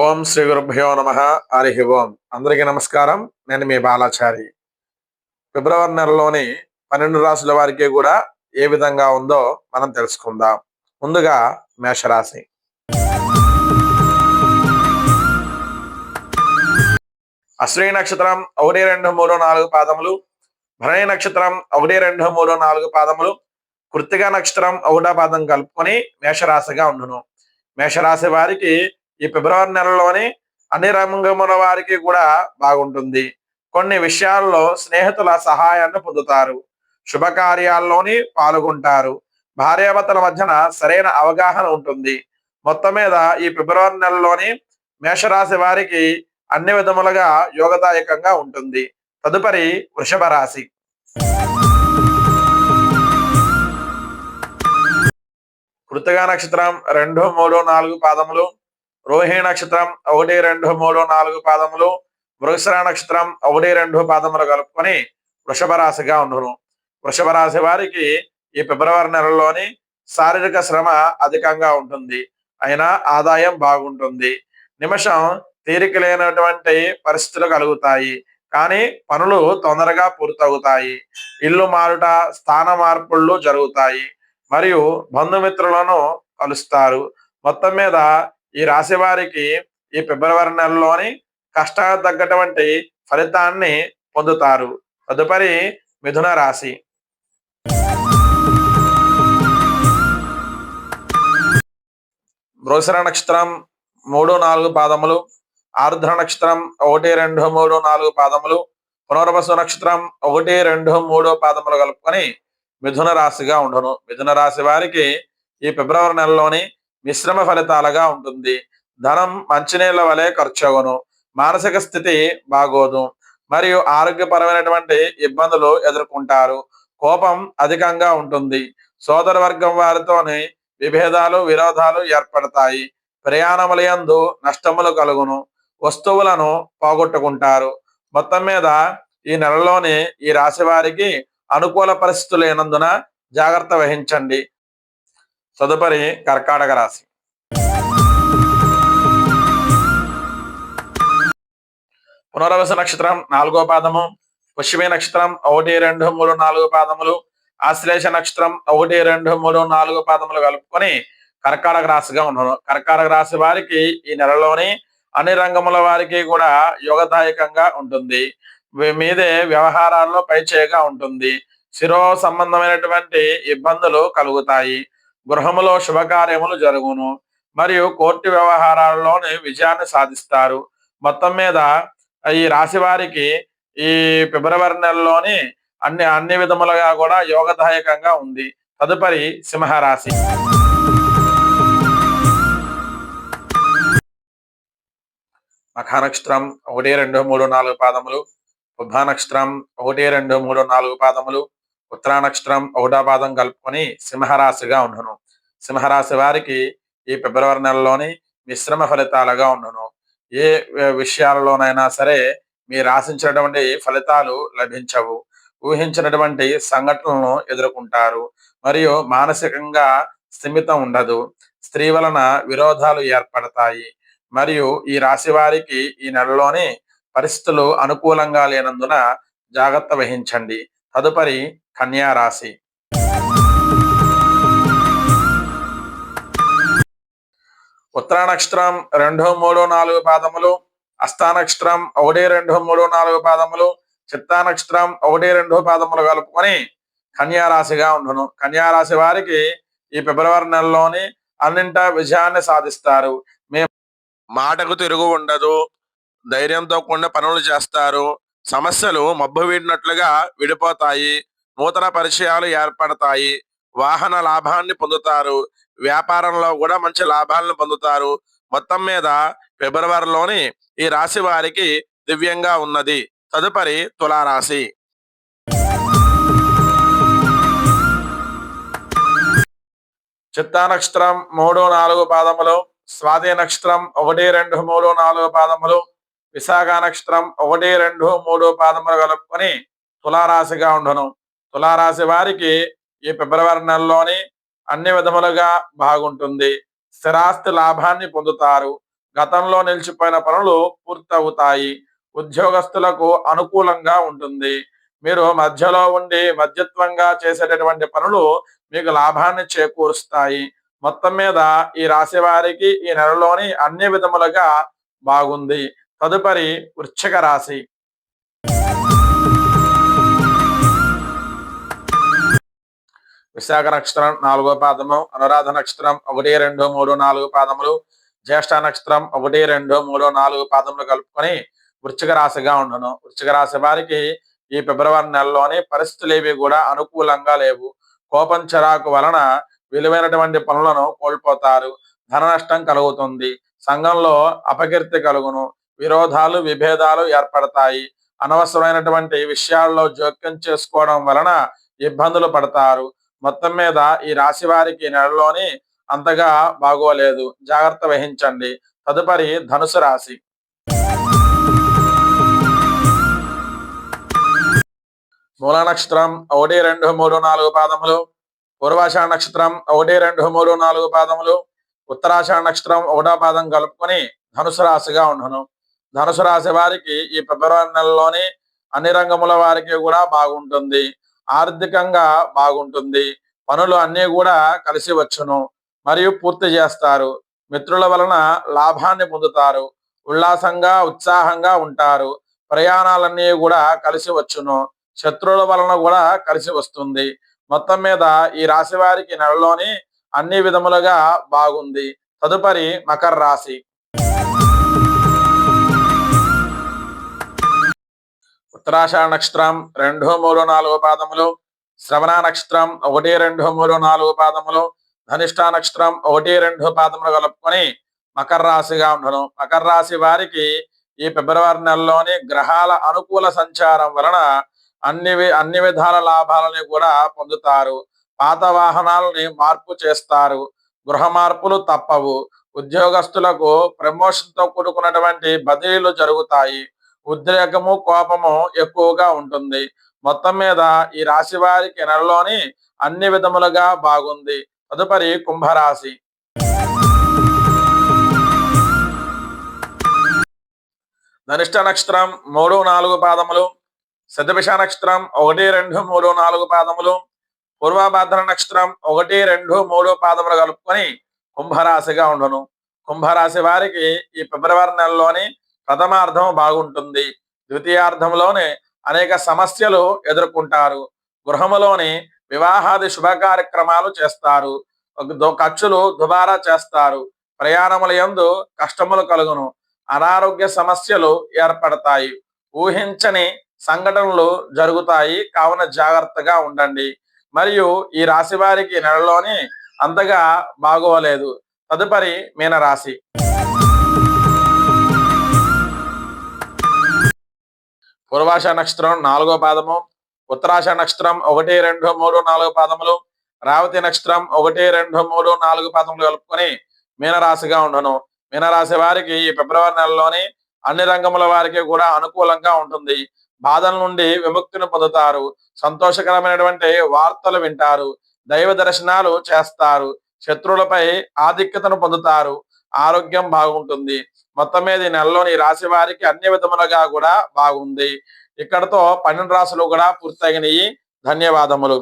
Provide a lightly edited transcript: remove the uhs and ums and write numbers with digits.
ఓం శ్రీ గురుభ్యో నమః. హరి ఓం. అందరికీ నమస్కారం. నేను మీ బాలాచారి. ఫిబ్రవరి నెలలోని 12 రాశుల వారికి కూడా ఏ విధంగా ఉందో మనం తెలుసుకుందాం. ముందుగా మేషరాశి. అశ్విని నక్షత్రం 1, 2, 3, 4 పాదములు, భరణి నక్షత్రం 1, 2, 3, 4 పాదములు, కృత్తిక నక్షత్రం 1వ పాదం కలుపుకొని మేషరాశిగా ఉండును. మేషరాశి వారికి ఈ ఫిబ్రవరి నెలలోని అన్ని రంగముల వారికి కూడా బాగుంటుంది. కొన్ని విషయాల్లో స్నేహితుల సహాయాన్ని పొందుతారు. శుభకార్యాల్లోని పాల్గొంటారు. భార్యాభర్తల మధ్యన సరైన అవగాహన ఉంటుంది. మొత్తం మీద ఈ ఫిబ్రవరి నెలలోని మేషరాశి వారికి అన్ని విధములుగా యోగదాయకంగా ఉంటుంది. తదుపరి వృషభ రాశి. కృతికా నక్షత్రం 2, 3, 4 పాదములు, రోహిణి నక్షత్రం 1, 2, 3, 4 పాదములు, మృగశిర నక్షత్రం 1, 2 పాదములు కలుపుకొని వృషభ రాశిగా ఉండును. వృషభ రాశి వారికి ఈ ఫిబ్రవరి నెలలోని శారీరక శ్రమ అధికంగా ఉంటుంది. అయినా ఆదాయం బాగుంటుంది. నిమిషం తీరిక లేనటువంటి పరిస్థితులు కలుగుతాయి. కానీ పనులు తొందరగా పూర్తవుతాయి. ఇల్లు మారుట, స్థాన మార్పులు జరుగుతాయి. మరియు బంధుమిత్రులను కలుస్తారు. మొత్తం మీద ఈ రాశి వారికి ఈ ఫిబ్రవరి నెలలోని కష్టాలకు తగ్గటువంటి ఫలితాన్ని పొందుతారు. తదుపరి మిథున రాశి. మృగశిర నక్షత్రం 3, 4 పాదములు, ఆరుద్ర నక్షత్రం 1, 2, 3, 4 పాదములు, పునర్వసు నక్షత్రం 1, 2, 3 పాదములు కలుపుకొని మిథున రాశిగా ఉండును. మిథున రాశి వారికి ఈ ఫిబ్రవరి నెలలోని మిశ్రమ ఫలితాలుగా ఉంటుంది. ధనం మంచినీళ్ళ వలె ఖర్చవును. మానసిక స్థితి బాగోదు. మరియు ఆరోగ్యపరమైనటువంటి ఇబ్బందులు ఎదుర్కొంటారు. కోపం అధికంగా ఉంటుంది. సోదర వర్గం వారితోని విభేదాలు, విరోధాలు ఏర్పడతాయి. ప్రయాణములందు నష్టములు కలుగును. వస్తువులను పోగొట్టుకుంటారు. మొత్తం మీద ఈ నెలలోని ఈ రాశి వారికి అనుకూల పరిస్థితులు లేనందున జాగ్రత్త వహించండి. తదుపరి కర్కాటక రాశి. పునర్వసు నక్షత్రం 4వ పాదము, పుష్యమి నక్షత్రం 1, 2, 3, 4 పాదములు, ఆశ్లేష నక్షత్రం 1, 2, 3, 4 పాదములు కలుపుకొని కర్కాటక రాశిగా ఉన్నాను. కర్కాటక రాశి వారికి ఈ నెలలోని అన్ని రంగముల వారికి కూడా యోగదాయకంగా ఉంటుంది. మీదే వ్యవహారాల్లో పైచేయగా ఉంటుంది. శిరో సంబంధమైనటువంటి ఇబ్బందులు కలుగుతాయి. గృహములో శుభకార్యములు జరుగును. మరియు కోర్టు వ్యవహారాల్లోని విజయాన్ని సాధిస్తారు. మొత్తం మీద ఈ రాశి వారికి ఈ ఫిబ్రవరి నెలలోని అన్ని విధములుగా కూడా యోగదాయకంగా ఉంది. తదుపరి సింహరాశి. మఖా నక్షత్రం 1, 2, 3, 4 పాదములు, పుబ్బ నక్షత్రం 1, 2, 3, 4 పాదములు, ఉత్తరా నక్షత్రం 1వ పాదం కలుపుకొని సింహరాశిగా ఉండును. సింహరాశి వారికి ఈ ఫిబ్రవరి నెలలోని మిశ్రమ ఫలితాలుగా ఉండును. ఏ విషయాలలోనైనా సరే మీరు ఆశించినటువంటి ఫలితాలు లభించవు. ఊహించినటువంటి సంఘటనలను ఎదుర్కొంటారు. మరియు మానసికంగా స్థిమితం ఉండదు. స్త్రీ వలన విరోధాలు ఏర్పడతాయి. మరియు ఈ రాశి వారికి ఈ నెలలోని పరిస్థితులు అనుకూలంగా లేనందున జాగ్రత్త వహించండి. తదుపరి కన్యా రాశి. ఉత్తరా నక్షత్రం 2, 3, 4 పాదములు, హస్తా నక్షత్రం 1, 2, 3, 4 పాదములు, చిత్తా నక్షత్రం 1, 2 పాదములు కలుపుకొని కన్యా రాశిగా ఉండును. కన్యా రాశి వారికి ఈ ఫిబ్రవరి నెలలోని అన్నింటా విజయాన్ని సాధిస్తారు. మాటకు తిరుగు ఉండదు. ధైర్యంతో కూడిన పనులు చేస్తారు. సమస్యలు మబ్బు వీడినట్లుగా విడిపోతాయి. నూతన పరిచయాలు ఏర్పడతాయి. వాహన లాభాన్ని పొందుతారు. వ్యాపారంలో కూడా మంచి లాభాలను పొందుతారు. మొత్తం మీద ఫిబ్రవరిలోని ఈ రాశి వారికి దివ్యంగా ఉన్నది. తదుపరి తులారాశి. చిత్తా నక్షత్రం 3, 4 పాదములు, స్వాతి నక్షత్రం 1, 2, 3, 4 పాదములు, విశాఖ నక్షత్రం 1, 2, 3 పాదములు కలుపుకొని తులారాశిగా ఉండును. తులారాశి వారికి ఈ ఫిబ్రవరి నెలలోని అన్ని విధములుగా బాగుంటుంది. స్థిరాస్తి లాభాన్ని పొందుతారు. గతంలో నిలిచిపోయిన పనులు పూర్తవుతాయి. ఉద్యోగస్తులకు అనుకూలంగా ఉంటుంది. మీరు మధ్యలో ఉండి మధ్యత్వంగా చేసేటటువంటి పనులు మీకు లాభాన్ని చేకూరుస్తాయి. మొత్తం మీద ఈ రాశి వారికి ఈ నెలలోని అన్ని విధములుగా బాగుంది. తదుపరి వృశ్చిక రాశి. విశాఖ నక్షత్రం 4వ పాదము, అనురాధ నక్షత్రం 1, 2, 3, 4 పాదములు, జ్యేష్ఠ నక్షత్రం 1, 2, 3, 4 పాదములు కలుపుకొని వృశ్చిక రాశిగా ఉండును. వృశ్చిక రాశి వారికి ఈ ఫిబ్రవరి నెలలోని పరిస్థితులు ఏవి కూడా అనుకూలంగా లేవు. కోపం చిరాకు వలన విలువైనటువంటి పనులను కోల్పోతారు. ధన నష్టం కలుగుతుంది. సంఘంలో అపకీర్తి కలుగును. విరోధాలు విభేదాలు ఏర్పడతాయి. అనవసరమైనటువంటి విషయాల్లో జోక్యం చేసుకోవడం వలన ఇబ్బందులు పడతారు. మొత్తం మీద ఈ రాశి వారికి నెలలోని అంతగా బాగోలేదు. జాగ్రత్త వహించండి. తదుపరి ధనుసు రాశి. మూల నక్షత్రం 1, 2, 3, 4 పాదములు, పూర్వాషాఢ నక్షత్రం 1, 2, 3, 4 పాదములు, ఉత్తరాషాఢ నక్షత్రం 1వ పాదం కలుపుకొని ధనుసు రాశిగా ఉండును. ధనుసు రాశి వారికి ఈ ఫిబ్రవరి నెలలోని అన్ని రంగముల వారికి కూడా బాగుంటుంది. ఆర్థికంగా బాగుంటుంది. పనులు అన్నీ కూడా కలిసి వచ్చును మరియు పూర్తి చేస్తారు. మిత్రుల వలన లాభాన్ని పొందుతారు. ఉల్లాసంగా ఉత్సాహంగా ఉంటారు. ప్రయాణాలన్నీ కూడా కలిసి వచ్చును. శత్రువుల వలన కూడా కలిసి వస్తుంది. మొత్తం మీద ఈ రాశి వారికి నెలలోని అన్ని విధములుగా బాగుంది. తదుపరి మకర రాశి. ఉత్తరాషాఢ నక్షత్రం 2, 3, 4 పాదములు, శ్రవణ నక్షత్రం 1, 2, 3, 4 పాదములు, ధనిష్ట నక్షత్రం 1, 2 పాదములు కలుపుకొని మకర రాశిగా ఉండను. మకర రాశి వారికి ఈ ఫిబ్రవరి నెలలోని గ్రహాల అనుకూల సంచారం వలన అన్ని విధాల లాభాలని కూడా పొందుతారు. పాత వాహనాలని మార్పు చేస్తారు. గృహ మార్పులు తప్పవు. ఉద్యోగస్తులకు ప్రమోషన్తో కూడుకున్నటువంటి బదిలీలు జరుగుతాయి. ఉద్రేకము కోపము ఎక్కువగా ఉంటుంది. మొత్తం మీద ఈ రాశి వారికి నెలలోని అన్ని విధములుగా బాగుంది. తదుపరి కుంభరాశి. ధనిష్ట నక్షత్రం 3, 4 పాదములు, శతభిష నక్షత్రం 1, 2, 3, 4 పాదములు, పూర్వభాద్ర నక్షత్రం 1, 2, 3 పాదములు కలుపుకొని కుంభరాశిగా ఉండును. కుంభరాశి వారికి ఈ ఫిబ్రవరి నెలలోని ప్రథమార్థం బాగుంటుంది. ద్వితీయార్థంలోనే అనేక సమస్యలు ఎదుర్కొంటారు. గృహములోని వివాహాది శుభ కార్యక్రమాలు చేస్తారు. ఖర్చులు దుబారా చేస్తారు. ప్రయాణముల యందు కష్టములు కలుగును. అనారోగ్య సమస్యలు ఏర్పడతాయి. ఊహించని సంఘటనలు జరుగుతాయి. కావున జాగ్రత్తగా ఉండండి. మరియు ఈ రాశి వారికి నెలలోని అంతగా బాగోలేదు. తదుపరి మీనరాశి. పూర్వాష నక్షత్రం 4వ పాదము, ఉత్తరాష నక్షత్రం 1, 2, 3, 4 పాదములు, రావతి నక్షత్రం 1, 2, 3, 4 పాదములు కలుపుకొని మీనరాశిగా ఉండను. మీనరాశి వారికి ఈ ఫిబ్రవరి నెలలోని అన్ని రంగముల వారికి కూడా అనుకూలంగా ఉంటుంది. బాధల నుండి విముక్తిని పొందుతారు. సంతోషకరమైనటువంటి వార్తలు వింటారు. దైవ దర్శనాలు చేస్తారు. శత్రువులపై ఆధిక్యతను పొందుతారు. ఆరోగ్యం బాగుంటుంది. మొత్తం మీద ఈ నెలలోని రాశి వారికి అన్ని విధములుగా కూడా బాగుంది. ఇక్కడతో 12 రాశులు కూడా పూర్తయినాయి. ధన్యవాదములు.